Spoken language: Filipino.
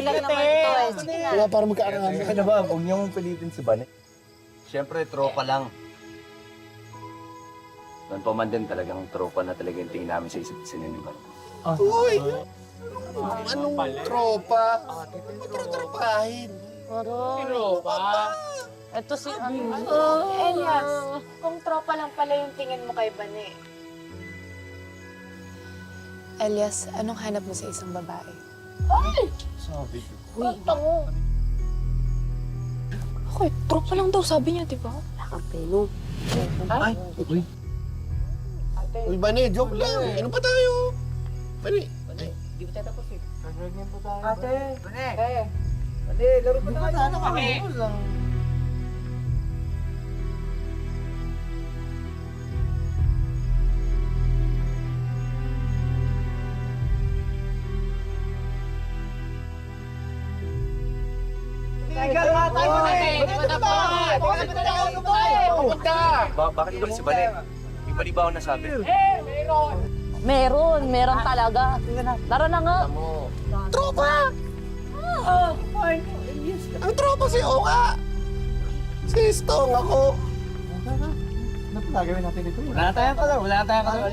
Lang naman ito eh. Sige na. Kaya para magkaarami. Ano ba, huwag niyo mong pilitin si Bane. Siyempre, tropa lang. Noon pa man din talagang tropa na talaga yung tingin namin sa isa't isa ni Bane. Uy! Anong tropa? Tropahin. Tropa. Ito si Elias, kung tropa lang pala yung tingin mo kay Bane. Elias, anong hanap mo sa isang babae? Sabi ko. Uy, tango. Okay, tropa lang daw sabi niya, di ba? Nakapelo. Ay, uy. Uy, Bane, joke lang. Ano pa tayo? Bane. Di ba tayo tapos eh? Ate! Ate, laro pa tayo. Sana kami. Tigil nga tayo eh! Bakit naman si Bane? May mali ba ako nasabi? Meron talaga. Tara na nga. Tropa! Ang tropa si Oka! Si Stong ako. Wala tayong pala. Wala tayong pala.